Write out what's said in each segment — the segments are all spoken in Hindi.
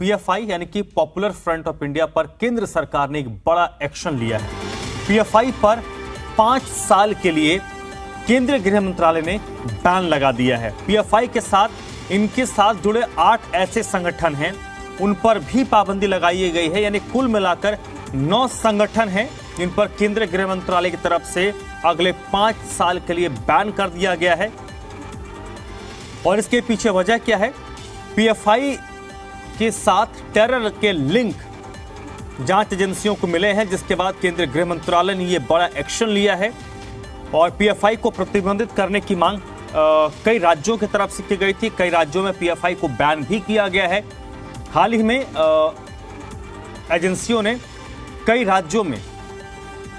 पीएफआई यानी कि पॉपुलर फ्रंट ऑफ इंडिया पर केंद्र सरकार ने एक बड़ा एक्शन लिया है। पीएफआई पर 5 साल के लिए केंद्रीय गृह मंत्रालय ने बैन लगा दिया है। पीएफआई के साथ इनके साथ जुड़े 8 ऐसे संगठन हैं, उन पर भी पाबंदी लगाई गई है। यानी कुल मिलाकर 9 संगठन हैं जिन पर केंद्रीय गृह मंत्रालय की तरफ से अगले 5 साल के लिए बैन कर दिया गया है। और इसके पीछे वजह क्या है? पीएफआई के साथ टेरर के लिंक जांच एजेंसियों को मिले हैं, जिसके बाद केंद्रीय गृह मंत्रालय ने यह बड़ा एक्शन लिया है और पीएफआई को प्रतिबंधित करने की मांग कई राज्यों की तरफ से की गई थी। कई राज्यों में पीएफआई को बैन भी किया गया है। हाल ही में एजेंसियों ने कई राज्यों में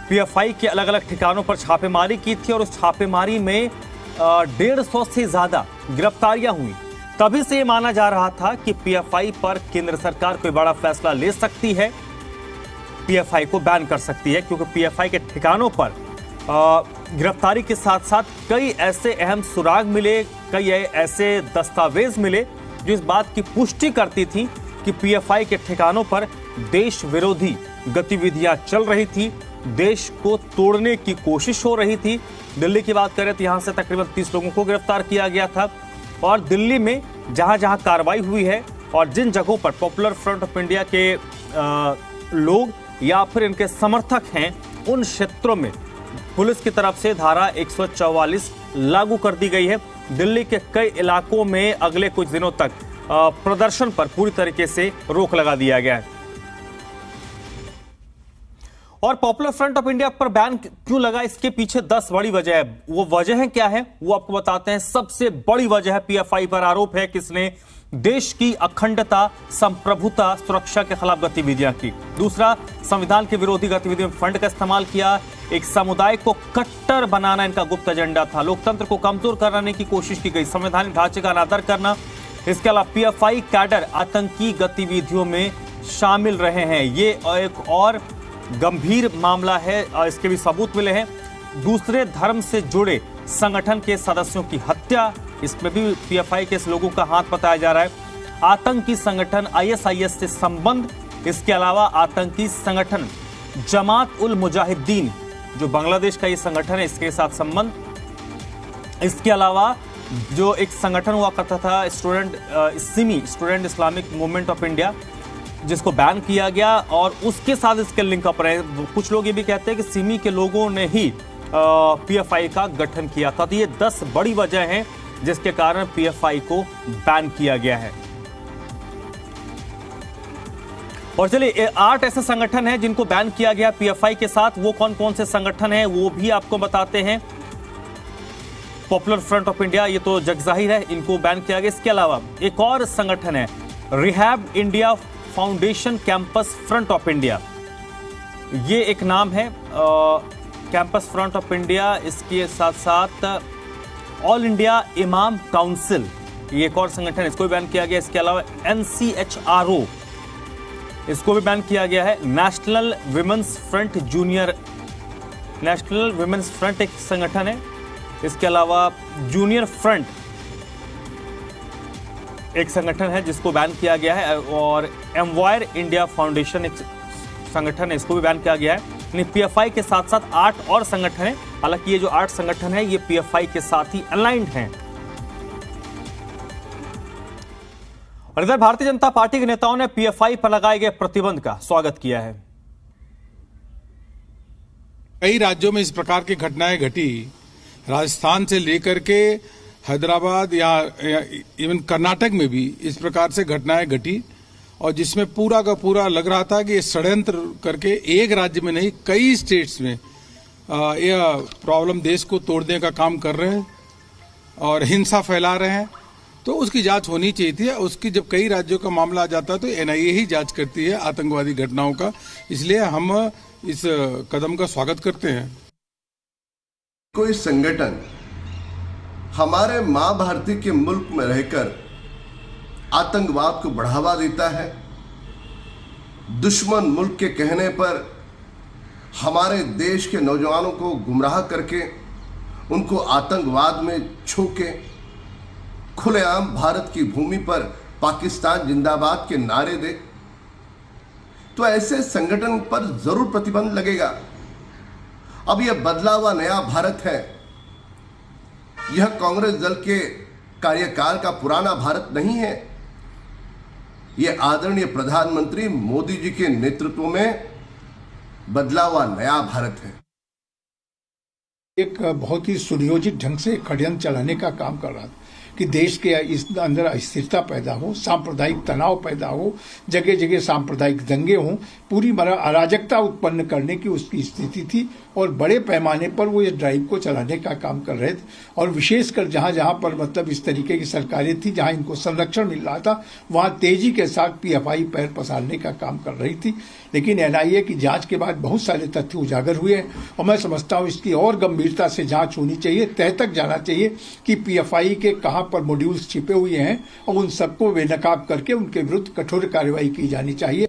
पीएफआई के अलग अलग ठिकानों पर छापेमारी की थी और उस छापेमारी में 150 से ज्यादा गिरफ्तारियां हुई। तभी से यह माना जा रहा था कि पीएफआई पर केंद्र सरकार कोई बड़ा फैसला ले सकती है, पीएफआई को बैन कर सकती है, क्योंकि पीएफआई के ठिकानों पर गिरफ्तारी के साथ साथ कई ऐसे अहम सुराग मिले, कई ऐसे दस्तावेज मिले जो इस बात की पुष्टि करती थी कि पीएफआई के ठिकानों पर देश विरोधी गतिविधियां चल रही थी, देश को तोड़ने की कोशिश हो रही थी। दिल्ली की बात करें तो यहां से तकरीबन 30 लोगों को गिरफ्तार किया गया था और दिल्ली में जहां जहां कार्रवाई हुई है और जिन जगहों पर पॉपुलर फ्रंट ऑफ इंडिया के लोग या फिर इनके समर्थक हैं, उन क्षेत्रों में पुलिस की तरफ से धारा 144 लागू कर दी गई है। दिल्ली के कई इलाकों में अगले कुछ दिनों तक प्रदर्शन पर पूरी तरीके से रोक लगा दिया गया है। और पॉपुलर फ्रंट ऑफ इंडिया पर बैन क्यों लगा, इसके पीछे 10 बड़ी वजह है। वो वजह क्या है वो आपको बताते हैं। सबसे बड़ी वजह है पीएफआई पर आरोप है कि इसने देश की अखंडता, संप्रभुता, सुरक्षा के खिलाफ गतिविधियां की। दूसरा, संविधान के विरोधी गतिविधियों में फंड का इस्तेमाल किया। एक समुदाय को कट्टर बनाना इनका गुप्त एजेंडा था। लोकतंत्र को कमजोर कराने की कोशिश की गई, संवैधानिक ढांचे का अनादर करना। इसके अलावा पीएफआई कैडर आतंकी गतिविधियों में शामिल रहे हैं, ये एक और गंभीर मामला है और इसके भी सबूत मिले हैं। दूसरे धर्म से जुड़े संगठन के सदस्यों की हत्या, इसमें भी पीएफआई के लोगों का हाथ बताया जा रहा है। आतंकी संगठन आईएसआईएस से संबंध, इसके अलावा आतंकी संगठन जमात उल मुजाहिदीन जो बांग्लादेश का ये संगठन है, इसके साथ संबंध। इसके अलावा जो एक संगठन हुआ करता था student Islamic movement of India, जिसको बैन किया गया और उसके साथ इसके लिंक अप रहे। कुछ लोग ये भी कहते हैं कि सिमी के लोगों ने ही पीएफआई का गठन किया था। तो ये 10 बड़ी वजह हैं जिसके कारण पीएफआई को बैन किया गया है। और चलिए 8 ऐसे संगठन हैं जिनको बैन किया गया पीएफआई के साथ। वो कौन कौन से संगठन हैं वो भी आपको बताते हैं। पॉपुलर फ्रंट ऑफ इंडिया, ये तो जग जाहिर है, इनको बैन किया गया। इसके अलावा एक और संगठन है rehab India foundation campus front of India, ये एक नाम है। कैंपस फ्रंट ऑफ इंडिया, इसके साथ साथ ऑल इंडिया इमाम काउंसिल, ये एक और संगठन, इसको भी बैन किया गया। इसके अलावा एनसीएचआरओ, इसको भी बैन किया गया है। National women's front junior, national women's front एक संगठन है। इसके अलावा जूनियर फ्रंट एक संगठन है जिसको बैन किया गया है। और एम्वायर इंडिया फाउंडेशन एक संगठन है, इसको भी बैन किया गया है। पीएफआई के साथ साथ 8 और संगठन हैं। हालांकि ये जो 8 संगठन है ये पीएफआई के साथ ही अलाइंड हैं। और इधर भारतीय जनता पार्टी के नेताओं ने पीएफआई पर लगाए गए प्रतिबंध का स्वागत किया है। कई राज्यों में इस प्रकार की घटनाएं घटी, राजस्थान से लेकर के हैदराबाद या इवन कर्नाटक में भी इस प्रकार से घटनाएं घटी, और जिसमें पूरा का पूरा लग रहा था कि ये षड्यंत्र करके एक राज्य में नहीं कई स्टेट्स में यह प्रॉब्लम देश को तोड़ने का काम कर रहे हैं और हिंसा फैला रहे हैं। तो उसकी जांच होनी चाहिए थी। उसकी जब कई राज्यों का मामला आ जाता है तो एनआईए ही जांच करती है आतंकवादी घटनाओं का, इसलिए हम इस कदम का स्वागत करते हैं। कोई संगठन हमारे मां भारती के मुल्क में रहकर आतंकवाद को बढ़ावा देता है, दुश्मन मुल्क के कहने पर हमारे देश के नौजवानों को गुमराह करके उनको आतंकवाद में झोंके खुलेआम भारत की भूमि पर पाकिस्तान जिंदाबाद के नारे दे, तो ऐसे संगठन पर जरूर प्रतिबंध लगेगा। अब यह बदला हुआ नया भारत है, यह कांग्रेस दल के कार्यकाल का पुराना भारत नहीं है। यह आदरणीय प्रधानमंत्री मोदी जी के नेतृत्व में बदला हुआ नया भारत है। एक बहुत ही सुनियोजित ढंग से षड्यंत्र चलाने का काम कर रहा था कि देश के इस अंदर अस्थिरता पैदा हो, सांप्रदायिक तनाव पैदा हो, जगह जगह सांप्रदायिक दंगे हों, पूरी अराजकता उत्पन्न करने की उसकी स्थिति थी और बड़े पैमाने पर वो इस ड्राइव को चलाने का काम कर रहे थे। और विशेषकर जहां जहां पर मतलब इस तरीके की सरकारें थी जहां इनको संरक्षण मिल रहा था, वहां तेजी के साथ पीएफआई पैर पसारने का काम कर रही थी। लेकिन एनआईए की जांच के बाद बहुत सारे तथ्य उजागर हुए हैं और मैं समझता हूं इसकी और गंभीरता से जांच होनी चाहिए, तह तक जाना चाहिए कि पीएफआई के कहां पर मॉड्यूल्स छिपे हुए हैं और उन सबको बेनकाब करके उनके विरुद्ध कठोर कार्रवाई की जानी चाहिए।